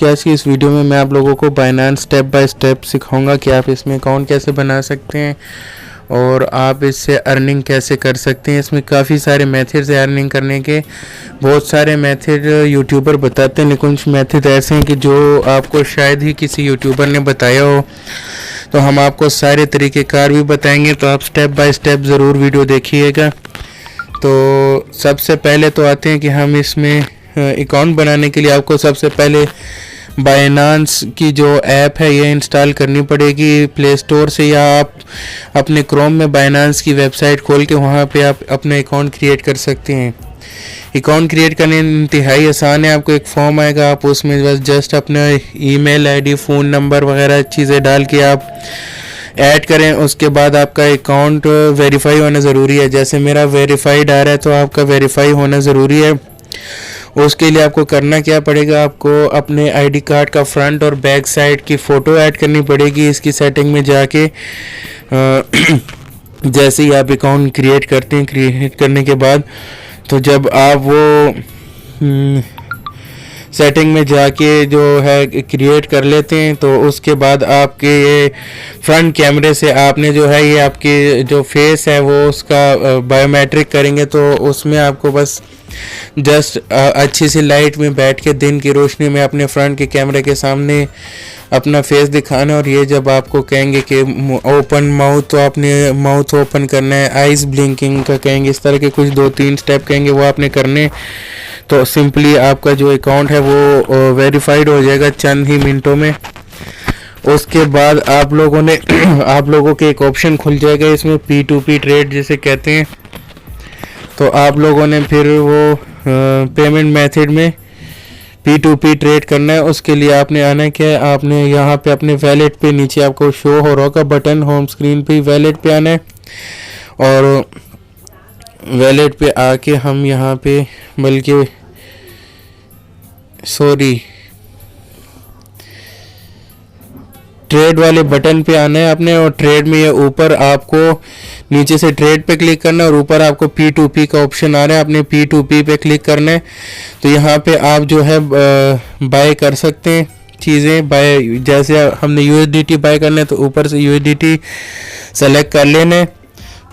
कि आज की इस वीडियो में मैं आप लोगों को बाइनेंस स्टेप बाय स्टेप सिखाऊंगा कि आप इसमें अकाउंट कैसे बना सकते हैं और आप इससे अर्निंग कैसे कर सकते हैं। इसमें काफ़ी सारे मेथड्स हैं अर्निंग करने के, बहुत सारे मेथड यूट्यूबर बताते हैं, लेकिन कुछ मेथड ऐसे हैं कि जो आपको शायद ही किसी यूट्यूबर ने बताया हो। तो हम आपको सारे तरीक़ेकार भी बताएंगे, तो आप स्टेप बाय स्टेप ज़रूर वीडियो देखिएगा। तो सबसे पहले तो आते हैं कि हम इसमें अकाउंट बनाने के लिए आपको सबसे पहले बाइनेंस की जो ऐप है ये इंस्टॉल करनी पड़ेगी प्ले स्टोर से, या आप अपने क्रोम में बाइनेंस की वेबसाइट खोल के वहाँ पे आप अपने अकाउंट क्रिएट कर सकते हैं। अकाउंट क्रिएट करने इंतहाई आसान है। आपको एक फॉर्म आएगा, आप उसमें बस जस्ट अपना ईमेल आईडी, फ़ोन नंबर वगैरह चीज़ें डाल के आप ऐड करें। उसके बाद आपका अकाउंट वेरीफाई होना ज़रूरी है। जैसे मेरा वेरीफाइड आ रहा है तो आपका वेरीफाई होना ज़रूरी है। उसके लिए आपको करना क्या पड़ेगा, आपको अपने आईडी कार्ड का फ्रंट और बैक साइड की फ़ोटो ऐड करनी पड़ेगी। इसकी सेटिंग में जाके जैसे ही आप अकाउंट क्रिएट करते हैं, क्रिएट करने के बाद तो जब आप वो सेटिंग में जाके जो है क्रिएट कर लेते हैं, तो उसके बाद आपके ये फ्रंट कैमरे से आपने जो है ये आपकी जो फेस है वो उसका बायोमेट्रिक करेंगे। तो उसमें आपको बस जस्ट अच्छी सी लाइट में बैठ के दिन की रोशनी में अपने फ्रंट के कैमरे के सामने अपना फेस दिखाना, और ये जब आपको कहेंगे कि ओपन माउथ, तो आपने माउथ ओपन करना है। आइज़ ब्लिंकिंग का कहेंगे, इस तरह के कुछ 2-3 स्टेप कहेंगे वो आपने करने। तो सिंपली आपका जो अकाउंट है वो वेरीफाइड हो जाएगा चंद ही मिनटों में। उसके बाद आप लोगों के एक ऑप्शन खुल जाएगा इसमें, P2P ट्रेड जिसे कहते हैं। तो आप लोगों ने फिर वो पेमेंट मेथड में P2P ट्रेड करना है। उसके लिए आपने आना क्या है, आपने यहाँ पे अपने वैलेट पे नीचे आपको शो हो रहा होगा बटन होम स्क्रीन पे, वैलेट पे आना है। और वैलेट पे आके हम यहाँ पे ट्रेड वाले बटन पे आना है आपने, और ट्रेड में ये ऊपर आपको नीचे से ट्रेड पे क्लिक करना है और ऊपर आपको P2P का ऑप्शन आ रहा है, आपने P2P पे क्लिक करना है। तो यहाँ पे आप जो है बाय कर सकते हैं चीज़ें। बाय जैसे हमने USDT बाय करना है तो ऊपर से USDT सेलेक्ट कर लेना है।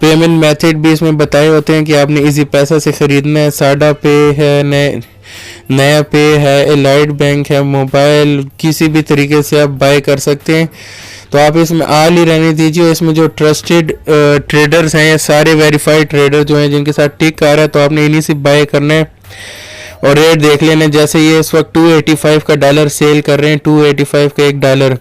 पेमेंट मेथड भी इसमें बताए होते हैं कि आपने इजी पैसा से ख़रीदना है, साडा पे है, नया पे है, एलाइड बैंक है, मोबाइल, किसी भी तरीके से आप बाय कर सकते हैं। तो आप इसमें आल ही रहने दीजिए। इसमें जो ट्रस्टेड ट्रेडर्स हैं, ये सारे वेरीफाइड ट्रेडर जो हैं जिनके साथ टिक आ रहा है, तो आपने इन्हीं से बाय करना है और रेट देख लेना। जैसे ये इस वक्त $285 का डॉलर सेल कर रहे हैं, $285 का $1,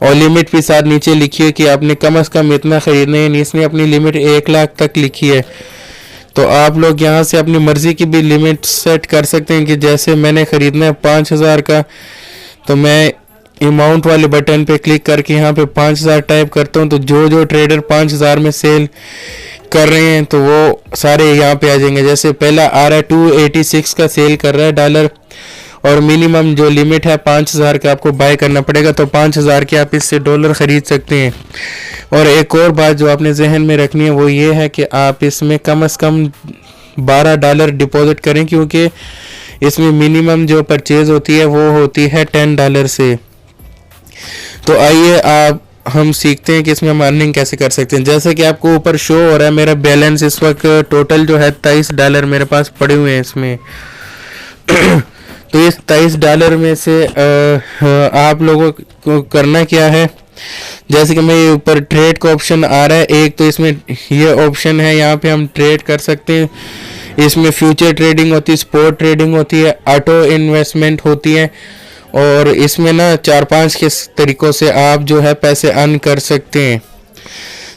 और लिमिट भी साथ नीचे लिखी है कि आपने कम से कम इतना ख़रीदना है। इसने अपनी लिमिट 1 लाख तक लिखी है। तो आप लोग यहाँ से अपनी मर्ज़ी की भी लिमिट सेट कर सकते हैं कि जैसे मैंने ख़रीदना है 5000 का, तो मैं अमाउंट वाले बटन पे क्लिक करके यहाँ पे 5000 टाइप करता हूँ। तो जो ट्रेडर 5000 में सेल कर रहे हैं तो वो सारे यहाँ पे आ जाएंगे। जैसे पहला आ रहा है 286 का सेल कर रहा है डॉलर, और मिनिमम जो लिमिट है 5000 का आपको बाय करना पड़ेगा। तो 5000 के आप इससे डॉलर ख़रीद सकते हैं। और एक और बात जो आपने जहन में रखनी है वो ये है कि आप इसमें कम से कम $12 डिपॉजिट करें, क्योंकि इसमें मिनिमम जो परचेज़ होती है वो होती है $10 से। तो आइए हम सीखते हैं कि इसमें हम अर्निंग कैसे कर सकते हैं। जैसे कि आपको ऊपर शो हो रहा है मेरा बैलेंस इस वक्त टोटल जो है $23 मेरे पास पड़े हुए हैं इसमें। तो इस $23 में से आप लोगों को करना क्या है, जैसे कि मैं ऊपर ट्रेड का ऑप्शन आ रहा है एक, तो इसमें ये ऑप्शन है, यहाँ पे हम ट्रेड कर सकते हैं। इसमें फ्यूचर ट्रेडिंग होती है, स्पॉट ट्रेडिंग होती है, ऑटो इन्वेस्टमेंट होती है, और इसमें ना 4-5 के तरीक़ों से आप जो है पैसे अर्न कर सकते हैं।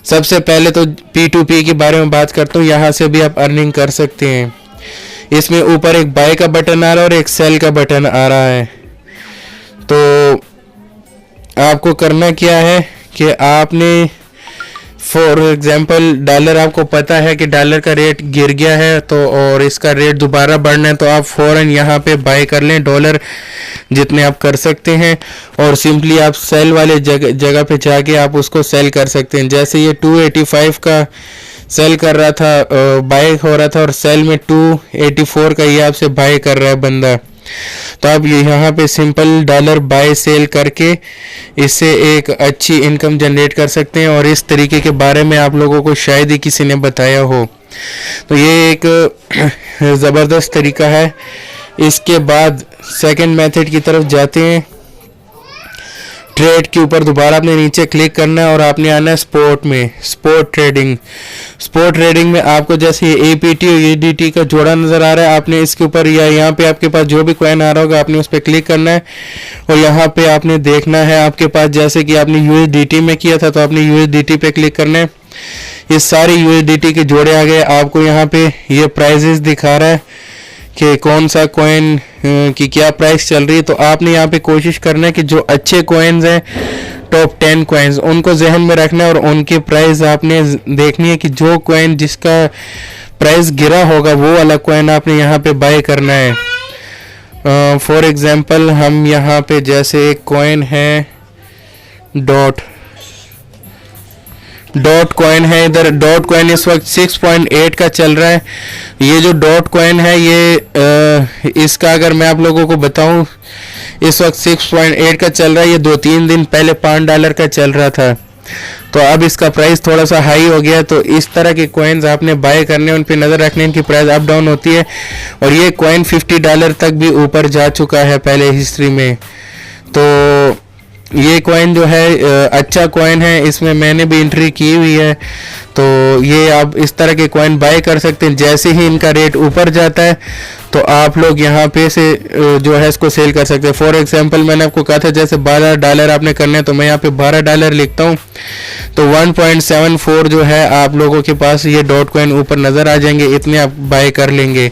सबसे पहले तो P2P के बारे में बात करता हूँ, यहाँ से भी आप अर्निंग कर सकते हैं। इसमें ऊपर एक बाय का बटन आ रहा है और एक सेल का बटन आ रहा है। तो आपको करना क्या है कि आपने फॉर एग्जांपल डॉलर, आपको पता है कि डॉलर का रेट गिर गया है तो और इसका रेट दोबारा बढ़ना है, तो आप फ़ौरन यहाँ पे बाय कर लें डॉलर जितने आप कर सकते हैं, और सिंपली आप सेल वाले जगह पे जाके आप उसको सेल कर सकते हैं। जैसे ये 285 का सेल कर रहा था, बाय हो रहा था, और सेल में 284 का ये आपसे बाय कर रहा है बंदा। तो आप यहाँ पे सिंपल डॉलर बाय सेल करके इससे एक अच्छी इनकम जनरेट कर सकते हैं, और इस तरीके के बारे में आप लोगों को शायद ही किसी ने बताया हो। तो ये एक ज़बरदस्त तरीका है। इसके बाद सेकंड मेथड की तरफ जाते हैं। ट्रेड के ऊपर दोबारा आपने नीचे क्लिक करना है और आपने आना है स्पोर्ट में, स्पोर्ट ट्रेडिंग। स्पोर्ट ट्रेडिंग में आपको जैसे APT और USDT का जोड़ा नज़र आ रहा है, आपने इसके ऊपर या यहाँ पे आपके पास जो भी कॉइन आ रहा होगा आपने उस पर क्लिक करना है, और यहाँ पे आपने देखना है आपके पास जैसे कि आपने USDT में किया था तो आपने USDT पे क्लिक करना है। ये सारे USDT के जोड़े आ गए। आपको यहाँ पे ये प्राइजेस दिखा रहा है कि कौन सा कॉइन की क्या प्राइस चल रही है। तो आपने यहाँ पे कोशिश करना है कि जो अच्छे कॉइन्स हैं, टॉप 10 कॉइन्स, उनको जहन में रखना है और उनके प्राइस आपने देखनी है कि जो कॉइन जिसका प्राइस गिरा होगा वो वाला कॉइन आपने यहाँ पे बाय करना है। फॉर एग्जांपल हम यहाँ पे जैसे एक कॉइन है डॉट कॉइन है, इधर डॉट कॉइन इस वक्त 6.8 का चल रहा है। ये जो डॉट कॉइन है ये इसका अगर मैं आप लोगों को बताऊं इस वक्त 6.8 का चल रहा है। ये 2-3 दिन पहले $5 का चल रहा था, तो अब इसका प्राइस थोड़ा सा हाई हो गया। तो इस तरह के कॉइन्स आपने बाय करने, उन पे नज़र रखने, इनकी प्राइस अप डाउन होती है। और ये कॉइन $50 तक भी ऊपर जा चुका है पहले हिस्ट्री में। तो ये कॉइन जो है अच्छा कॉइन है, इसमें मैंने भी एंट्री की हुई है। तो ये आप इस तरह के कॉइन बाय कर सकते हैं। जैसे ही इनका रेट ऊपर जाता है तो आप लोग यहाँ पे से जो है इसको सेल कर सकते हैं। फॉर एग्जांपल मैंने आपको कहा था जैसे $12 आपने करने हैं, तो मैं यहाँ पे $12 लिखता हूँ तो 1.74 जो है आप लोगों के पास ये डॉट कॉइन ऊपर नज़र आ जाएंगे, इतने आप बाय कर लेंगे।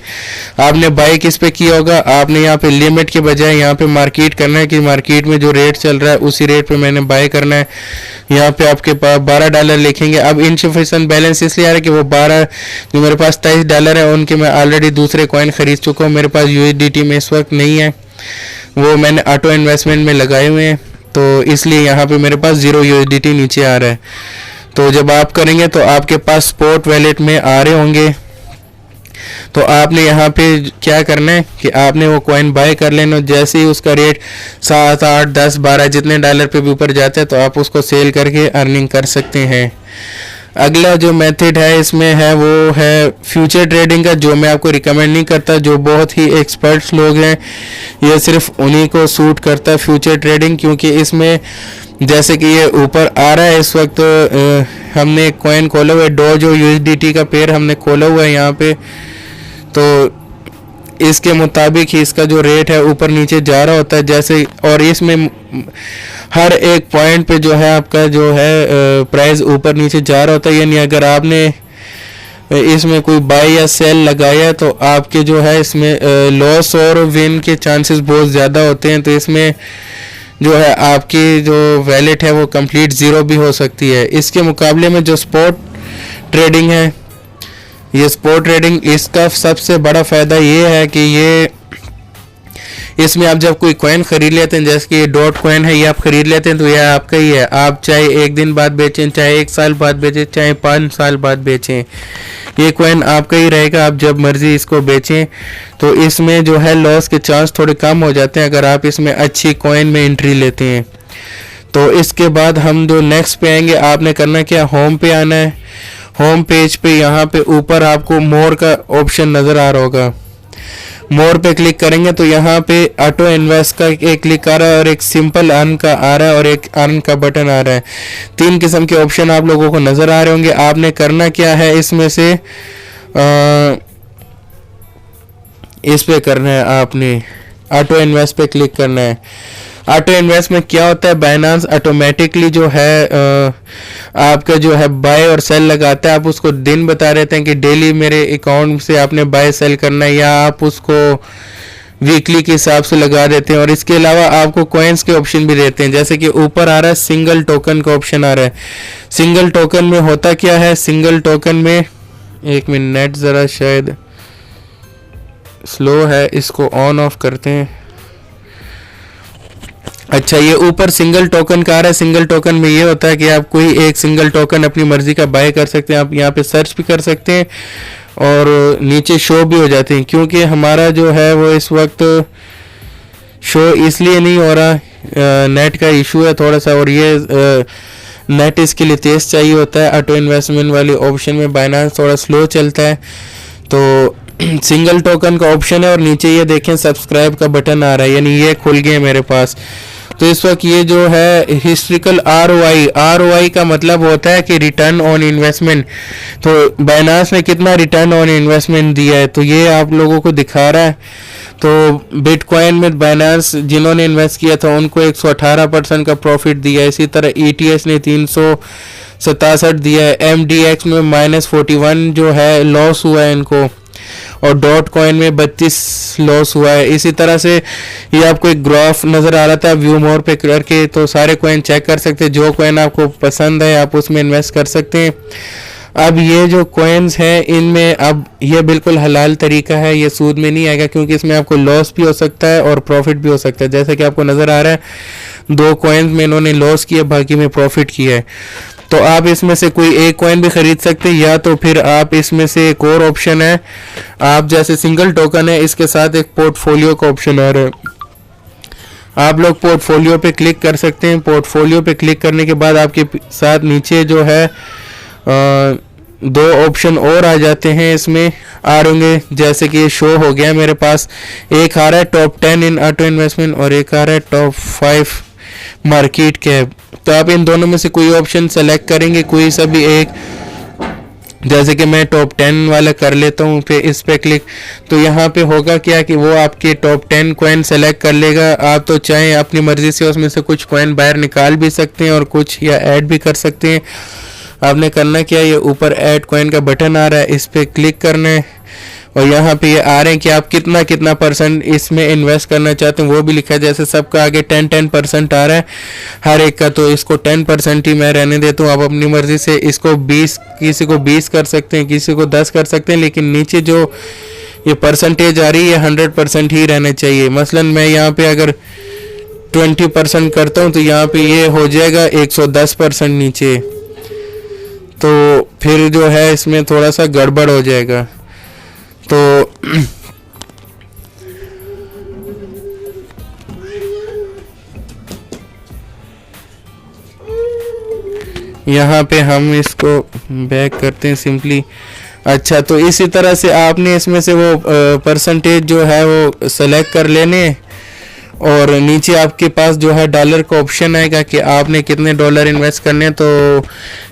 आपने बाय किस पे किया होगा, आपने यहाँ पे लिमिट के बजाय यहाँ पे मार्केट करना है कि मार्केट में जो रेट चल रहा है उसी रेट पे मैंने बाय करना है। यहाँ पे आपके पास $12 लिखेंगे। अब इनसफिशिएंट बैलेंस इसलिए आ रहा है कि वो 12 जो मेरे पास $23 है उनके मैं ऑलरेडी दूसरे कॉइन खरीद चुका हूँ। मेरे पास USDT में इस वक्त नहीं है, वो मैंने ऑटो इन्वेस्टमेंट में लगाए हुए हैं, तो इसलिए यहाँ पे मेरे पास 0 USDT नीचे आ रहा है। तो जब आप करेंगे तो आपके पास स्पॉट वैलेट में आ रहे होंगे। तो आपने यहाँ पे क्या करना है कि आपने वो कॉइन बाय कर लेना। जैसे ही उसका रेट 7, 8, 10, 12 जितने डॉलर पे भी ऊपर जाता है तो आप उसको सेल करके अर्निंग कर सकते हैं। अगला जो मेथड है इसमें है वो है फ्यूचर ट्रेडिंग का, जो मैं आपको रिकमेंड नहीं करता। जो बहुत ही एक्सपर्ट्स लोग हैं ये सिर्फ उन्हीं को सूट करता है फ्यूचर ट्रेडिंग, क्योंकि इसमें जैसे कि ये ऊपर आ रहा है इस वक्त हमने एक कॉइन खोला हुआ है डॉज और USDT का पेयर हमने खोला हुआ है यहाँ पे। तो इसके मुताबिक ही इसका जो रेट है ऊपर नीचे जा रहा होता है जैसे, और इसमें हर एक पॉइंट पे जो है आपका जो है प्राइस ऊपर नीचे जा रहा होता है। यानी अगर आपने इसमें कोई बाय या सेल लगाया तो आपके जो है इसमें लॉस और विन के चांसेस बहुत ज़्यादा होते हैं। तो इसमें जो है आपकी जो वैलेट है वो कंप्लीट ज़ीरो भी हो सकती है। इसके मुकाबले में जो स्पॉट ट्रेडिंग है, ये स्पॉट ट्रेडिंग, इसका सबसे बड़ा फ़ायदा ये है कि ये इसमें आप जब कोई कॉइन खरीद लेते हैं, जैसे कि ये डॉट कॉइन है, ये आप खरीद लेते हैं तो ये आपका ही है। आप चाहे एक दिन बाद बेचें, चाहे 1 साल बाद बेचें, चाहे 5 साल बाद बेचें, ये कॉइन आपका ही रहेगा। आप जब मर्जी इसको बेचें। तो इसमें जो है लॉस के चांस थोड़े कम हो जाते हैं अगर आप इसमें अच्छी कॉइन में एंट्री लेते हैं। तो इसके बाद हम जो नेक्स्ट पे आएंगे, आपने करना क्या, होम पे आना है। होम पेज पे यहाँ पे ऊपर आपको मोर का ऑप्शन नज़र आ रहा होगा। मोर पे क्लिक करेंगे तो यहाँ पे ऑटो इन्वेस्ट का एक क्लिक आ रहा है और एक सिंपल अर्न का आ रहा है और एक अर्न का बटन आ रहा है। 3 किस्म के ऑप्शन आप लोगों को नज़र आ रहे होंगे। आपने करना क्या है, इसमें से इस पे करना है, आपने ऑटो इन्वेस्ट पे क्लिक करना है। ऑटो इन्वेस्ट में क्या होता है, बाइनेंस ऑटोमेटिकली जो है आपका जो है बाय और सेल लगाता है। आप उसको दिन बता देते हैं कि डेली मेरे अकाउंट से आपने बाय सेल करना है, या आप उसको वीकली के हिसाब से लगा देते हैं। और इसके अलावा आपको कॉइन्स के ऑप्शन भी देते हैं, जैसे कि ऊपर आ रहा है सिंगल टोकन का ऑप्शन आ रहा है। सिंगल टोकन में होता क्या है, सिंगल टोकन में, एक मिनट नेट ज़रा शायद स्लो है, इसको ऑन ऑफ करते हैं। अच्छा, ये ऊपर सिंगल टोकन का आ रहा है। सिंगल टोकन में ये होता है कि आप कोई एक सिंगल टोकन अपनी मर्जी का बाय कर सकते हैं। आप यहाँ पे सर्च भी कर सकते हैं और नीचे शो भी हो जाते हैं, क्योंकि हमारा जो है वो इस वक्त शो इसलिए नहीं हो रहा, नेट का इशू है थोड़ा सा, और ये नेट इसके लिए तेज़ चाहिए होता है। ऑटो इन्वेस्टमेंट वाली ऑप्शन में बाइनांस थोड़ा स्लो चलता है। तो सिंगल टोकन का ऑप्शन है और नीचे ये देखें सब्सक्राइब का बटन आ रहा है, यानी ये खुल गया मेरे पास। तो इस वक्त ये जो है हिस्ट्रिकल ROI का मतलब होता है कि रिटर्न ऑन इन्वेस्टमेंट। तो बाइनांस ने कितना रिटर्न ऑन इन्वेस्टमेंट दिया है, तो ये आप लोगों को दिखा रहा है। तो बिटकॉइन में बाइनांस जिन्होंने इन्वेस्ट किया था उनको 118% का प्रॉफिट दिया है। इसी तरह ETS ने 367 दिया है। MDX में -41 जो है लॉस हुआ है इनको, और डॉट कॉइन में 32 लॉस हुआ है। इसी तरह से ये आपको एक ग्राफ नज़र आ रहा था व्यू मोर पे करके, तो सारे कॉइन चेक कर सकते हैं। जो कॉइन आपको पसंद है आप उसमें इन्वेस्ट कर सकते हैं। अब ये जो कॉइन्स हैं इनमें अब ये बिल्कुल हलाल तरीका है, ये सूद में नहीं आएगा, क्योंकि इसमें आपको लॉस भी हो सकता है और प्रॉफिट भी हो सकता है। जैसा कि आपको नज़र आ रहा है 2 कॉइन्स में इन्होंने लॉस किया, बाकी में प्रॉफिट किया है। तो आप इसमें से कोई एक कॉइन भी खरीद सकते हैं, या तो फिर आप इसमें से एक और ऑप्शन है, आप जैसे सिंगल टोकन है इसके साथ एक पोर्टफोलियो का ऑप्शन आ रहा है, आप लोग पोर्टफोलियो पे क्लिक कर सकते हैं। पोर्टफोलियो पे क्लिक करने के बाद आपके साथ नीचे जो है 2 ऑप्शन और आ जाते हैं, इसमें आ रहेंगे जैसे कि ये शो हो गया मेरे पास। एक आ रहा है टॉप 10 इन ऑटो इन्वेस्टमेंट और एक आ रहा है टॉप 5 मार्केट कैप। तो आप इन दोनों में से कोई ऑप्शन सेलेक्ट करेंगे, कोई सा भी एक, जैसे कि मैं टॉप 10 वाला कर लेता हूँ, फिर इस पे क्लिक। तो यहाँ पे होगा क्या कि वो आपके टॉप 10 कॉइन सेलेक्ट कर लेगा। आप तो चाहें अपनी मर्जी से उसमें से कुछ कॉइन बाहर निकाल भी सकते हैं और कुछ या ऐड भी कर सकते हैं। आपने करना क्या, ये ऊपर ऐड कॉइन का बटन आ रहा है, इस पे क्लिक करना है और यहाँ पे ये आ रहे हैं कि आप कितना % इसमें इन्वेस्ट करना चाहते हैं, वो भी लिखा है। जैसे सबका आगे 10% आ रहा है हर एक का, तो इसको 10% ही मैं रहने देता हूँ। आप अपनी मर्जी से इसको 20, किसी को 20 कर सकते हैं, किसी को 10 कर सकते हैं, लेकिन नीचे जो ये परसेंटेज आ रही है 100% ही रहना चाहिए। मसलन मैं यहाँ पे अगर 20% करता हूँ तो यहाँ पे ये हो जाएगा 110% नीचे, तो फिर जो है इसमें थोड़ा सा गड़बड़ हो जाएगा। तो यहाँ पे हम इसको बैक करते हैं सिंपली। अच्छा, तो इसी तरह से आपने इसमें से वो परसेंटेज जो है वो सेलेक्ट कर लेने, और नीचे आपके पास जो है डॉलर का ऑप्शन आएगा कि आपने कितने डॉलर इन्वेस्ट करने हैं। तो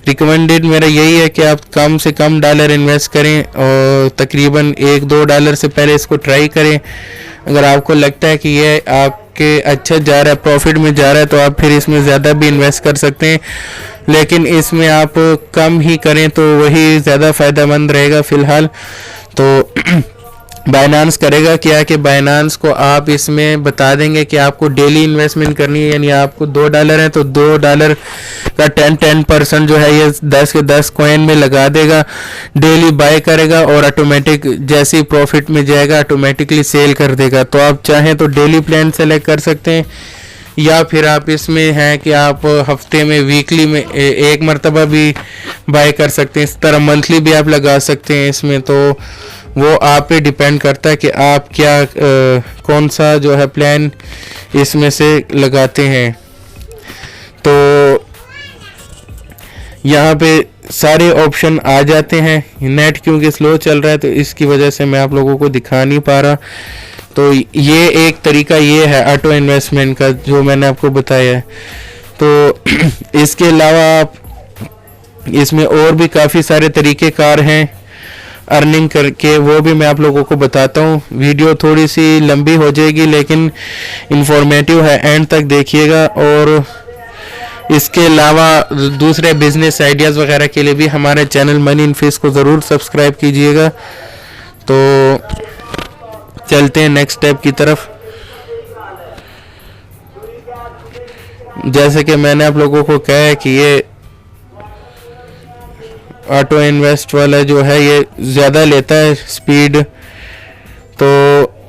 रिकमेंडेड मेरा यही है कि आप कम से कम डॉलर इन्वेस्ट करें और तकरीबन $1-2 से पहले इसको ट्राई करें। अगर आपको लगता है कि ये आपके अच्छा जा रहा है, प्रॉफिट में जा रहा है, तो आप फिर इसमें ज़्यादा भी इन्वेस्ट कर सकते हैं, लेकिन इसमें आप कम ही करें तो वही ज़्यादा फ़ायदेमंद रहेगा फ़िलहाल। तो बाइनांस करेगा क्या कि बाइनांस को आप इसमें बता देंगे कि आपको डेली इन्वेस्टमेंट करनी है, यानी आपको $2 है तो $2 का 10% जो है ये 10 के 10 कॉइन में लगा देगा, डेली बाय करेगा और ऑटोमेटिक जैसे ही प्रॉफिट में जाएगा ऑटोमेटिकली सेल कर देगा। तो आप चाहें तो डेली प्लान सेलेक्ट कर सकते हैं, या फिर आप इसमें हैं कि आप हफ्ते में, वीकली में एक मरतबा भी बाय कर सकते हैं। इस तरह मंथली भी आप लगा सकते हैं इसमें, तो वो आप पे डिपेंड करता है कि आप क्या कौन सा जो है प्लान इसमें से लगाते हैं। तो यहाँ पे सारे ऑप्शन आ जाते हैं। नेट क्योंकि स्लो चल रहा है तो इसकी वजह से मैं आप लोगों को दिखा नहीं पा रहा। तो ये एक तरीका ये है ऑटो इन्वेस्टमेंट का जो मैंने आपको बताया है। तो इसके अलावा आप इसमें और भी काफ़ी सारे तरीके कार हैं अर्निंग करके, वो भी मैं आप लोगों को बताता हूँ। वीडियो थोड़ी सी लंबी हो जाएगी लेकिन इंफॉर्मेटिव है, एंड तक देखिएगा। और इसके अलावा दूसरे बिजनेस आइडियाज़ वगैरह के लिए भी हमारे चैनल मनी इन फेस को ज़रूर सब्सक्राइब कीजिएगा। तो चलते हैं नेक्स्ट स्टेप की तरफ। जैसे कि मैंने आप लोगों को कहा है कि ये ऑटो इन्वेस्ट वाला जो है ये ज़्यादा लेता है स्पीड। तो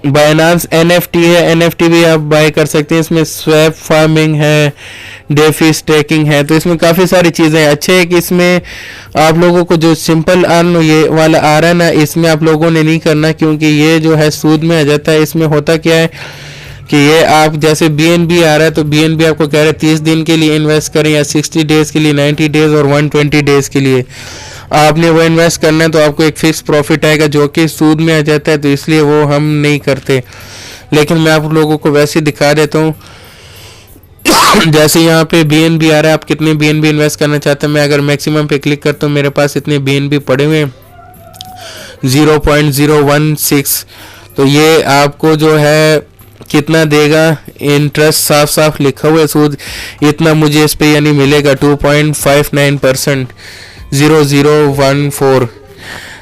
बाइनांस NFT है, NFT भी आप बाय कर सकते हैं। इसमें स्वैप फार्मिंग है, डेफी स्टेकिंग है, तो इसमें काफ़ी सारी चीज़ें हैं। अच्छे है कि इसमें आप लोगों को जो सिंपल अर्न ये वाला आ रहा है ना, इसमें आप लोगों ने नहीं करना, क्योंकि ये जो है सूद में आ जाता है। इसमें होता क्या है, कि ये आप जैसे BNB आ रहा है तो BNB आपको कह रहा है 30 दिन के लिए इन्वेस्ट करें या 60 डेज के लिए, 90 डेज और 120 डेज के लिए आपने वो इन्वेस्ट करना है, तो आपको एक फिक्स प्रॉफिट आएगा जो कि सूद में आ जाता है, तो इसलिए वो हम नहीं करते। लेकिन मैं आप लोगों को वैसे दिखा देता हूँ। जैसे यहाँ पे BNB आ रहा है, आप कितने BNB इन्वेस्ट करना चाहते हैं। मैं अगर मैक्सिमम पे क्लिक करता हूँ, मेरे पास इतने BNB पड़े हुए हैं 0.016। तो ये आपको जो है कितना देगा, इंटरेस्ट साफ साफ लिखा हुआ है, सूद इतना मुझे इस पे यानी मिलेगा 2.59% 0014,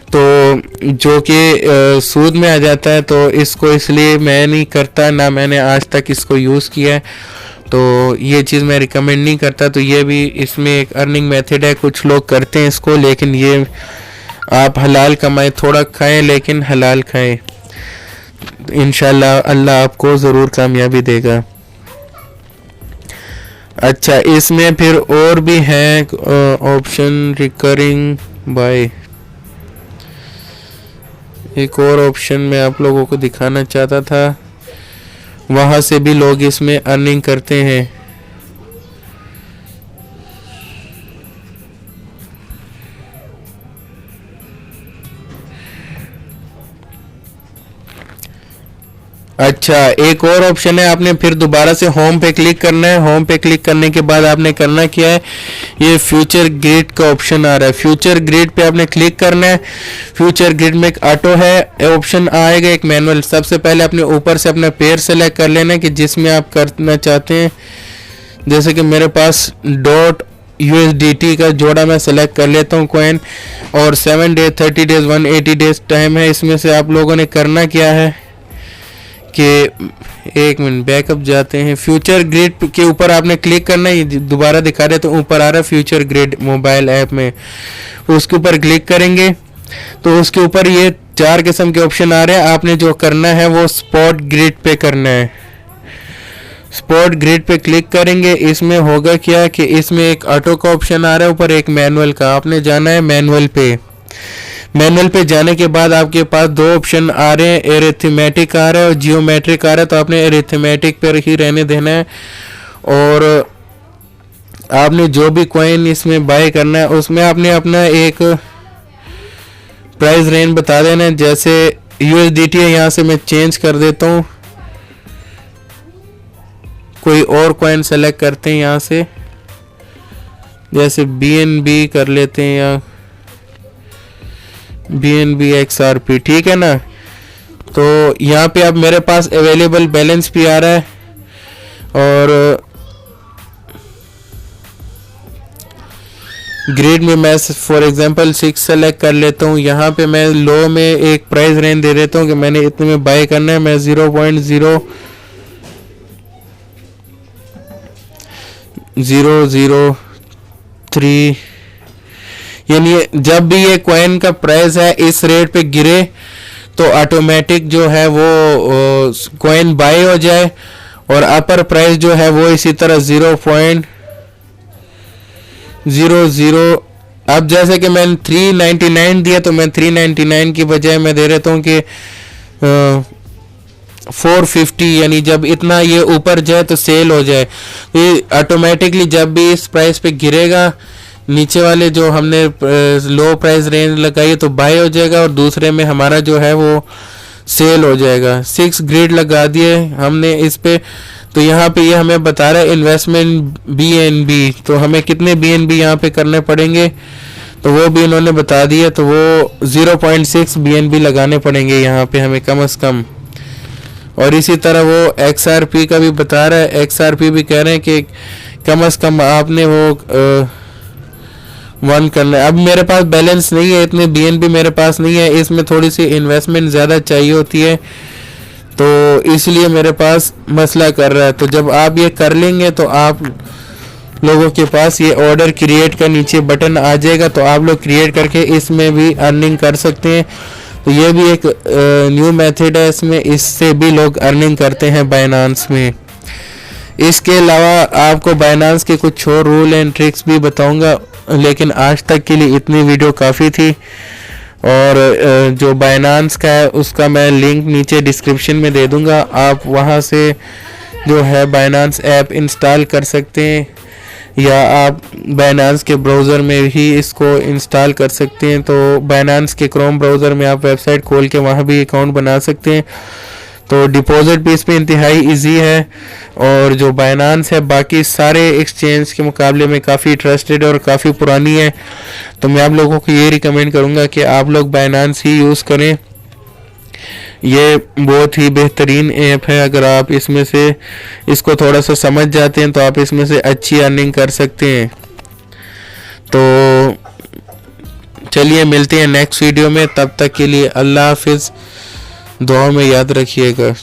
तो जो कि सूद में आ जाता है। तो इसको इसलिए मैं नहीं करता, ना मैंने आज तक इसको यूज़ किया है, तो ये चीज़ मैं रिकमेंड नहीं करता। तो ये भी इसमें एक अर्निंग मेथड है, कुछ लोग करते हैं इसको, लेकिन ये आप हलाल कमाएं, थोड़ा खाएं लेकिन हलाल खाएं, इंशाल्लाह अल्लाह आपको ज़रूर कामयाबी देगा। अच्छा, इसमें फिर और भी हैं ऑप्शन, रिकरिंग बाय, एक और ऑप्शन मैं आप लोगों को दिखाना चाहता था, वहाँ से भी लोग इसमें अर्निंग करते हैं। अच्छा, एक और ऑप्शन है, आपने फिर दोबारा से होम पे क्लिक करना है। होम पे क्लिक करने के बाद आपने करना क्या है, ये फ्यूचर ग्रिड का ऑप्शन आ रहा है, फ्यूचर ग्रिड पे आपने क्लिक करना है। फ्यूचर ग्रिड में एक ऑटो है ऑप्शन आएगा, एक मैनुअल। सबसे पहले अपने ऊपर से अपना पेयर सेलेक्ट कर लेना है कि जिसमें आप करना चाहते हैं। जैसे कि मेरे पास USDT का जोड़ा मैं सेलेक्ट कर लेता हूँ कॉइन, और 7 डेज, 30 डेज, 180 डेज टाइम है। इसमें से आप लोगों ने करना क्या है कि एक मिनट बैकअप जाते हैं। फ्यूचर ग्रिड के ऊपर आपने क्लिक करना है, दोबारा दिखा रहे तो ऊपर आ रहा है फ्यूचर ग्रिड मोबाइल ऐप में, उसके ऊपर क्लिक करेंगे तो उसके ऊपर ये 4 किस्म के ऑप्शन आ रहे हैं। आपने जो करना है वो स्पॉट ग्रिड पे करना है। स्पॉट ग्रिड पे क्लिक करेंगे, इसमें होगा क्या कि इसमें एक ऑटो का ऑप्शन आ रहा है ऊपर, एक मैनुअल का। आपने जाना है मैनुअल पे। मैनुअल पे जाने के बाद आपके पास 2 ऑप्शन आ रहे हैं, एरिथमेटिक आ रहा है और जियोमेट्रिक आ रहा है। तो आपने एरिथमेटिक पर ही रहने देना है, और आपने जो भी कॉइन इसमें बाय करना है उसमें आपने अपना एक प्राइस रेंज बता देना है। जैसे USDT है, यहाँ से मैं चेंज कर देता हूँ, कोई और कॉइन सेलेक्ट करते हैं यहाँ से, जैसे BNB कर लेते हैं या BNB XRP, ठीक है ना। तो यहाँ पे अब मेरे पास अवेलेबल बैलेंस भी आ रहा है, और ग्रिड में मैं फॉर एग्जांपल 6 सेलेक्ट कर लेता हूँ। यहाँ पे मैं लो में एक प्राइस रेंज दे देता हूँ कि मैंने इतने में बाय करना है। मैं 0.003, यानी जब भी ये कॉइन का प्राइस है इस रेट पे गिरे तो ऑटोमेटिक जो है वो कॉइन बाय हो जाए, और अपर प्राइस जो है वो इसी तरह 0.00। अब जैसे कि मैंने 399 दिया तो मैं 399 की बजाय मैं दे देता हूँ कि 450, यानी जब इतना ये ऊपर जाए तो सेल हो जाए। ये ऑटोमेटिकली जब भी इस प्राइस पे गिरेगा, नीचे वाले जो हमने लो प्राइस रेंज लगाई है तो बाय हो जाएगा, और दूसरे में हमारा जो है वो सेल हो जाएगा। 6 ग्रिड लगा दिए हमने इस पे, तो यहाँ पे ये हमें बता रहा है इन्वेस्टमेंट BNB, तो हमें कितने BNB यहाँ पे करने पड़ेंगे तो वो भी इन्होंने बता दिया। तो वो 0.6 BNB लगाने पड़ेंगे यहाँ पे हमें कम से कम। और इसी तरह वो XRP का भी बता रहा है, XRP भी कह रहे हैं कि कम से कम आपने वो 1 करना है। अब मेरे पास बैलेंस नहीं है, इतने BNB मेरे पास नहीं है, इसमें थोड़ी सी इन्वेस्टमेंट ज़्यादा चाहिए होती है, तो इसलिए मेरे पास मसला कर रहा है। तो जब आप ये कर लेंगे तो आप लोगों के पास ये ऑर्डर क्रिएट का नीचे बटन आ जाएगा, तो आप लोग क्रिएट करके इसमें भी अर्निंग कर सकते हैं। तो ये भी एक न्यू मेथड है, इसमें इससे भी लोग अर्निंग करते हैं बाइनांस में। इसके अलावा आपको बाइनांस के कुछ और रूल एंड ट्रिक्स भी बताऊंगा, लेकिन आज तक के लिए इतनी वीडियो काफ़ी थी। और जो बाइनांस का है उसका मैं लिंक नीचे डिस्क्रिप्शन में दे दूंगा, आप वहां से जो है बाइनांस ऐप इंस्टॉल कर सकते हैं, या आप बाइनांस के ब्राउज़र में ही इसको इंस्टॉल कर सकते हैं। तो बाइनांस के क्रोम ब्राउज़र में आप वेबसाइट खोल के वहाँ भी अकाउंट बना सकते हैं। तो डिपॉजिट भी इसमें इंतहाई इजी है, और जो बाइनांस है बाकी सारे एक्सचेंज के मुकाबले में काफ़ी ट्रस्टेड और काफ़ी पुरानी है। तो मैं आप लोगों को ये रिकमेंड करूँगा कि आप लोग बाइनांस ही यूज़ करें। ये बहुत ही बेहतरीन ऐप है, अगर आप इसमें से इसको थोड़ा सा समझ जाते हैं तो आप इसमें से अच्छी अर्निंग कर सकते हैं। तो चलिए मिलते हैं नेक्स्ट वीडियो में, तब तक के लिए अल्लाह हाफिज़, दुआ में याद रखिएगा।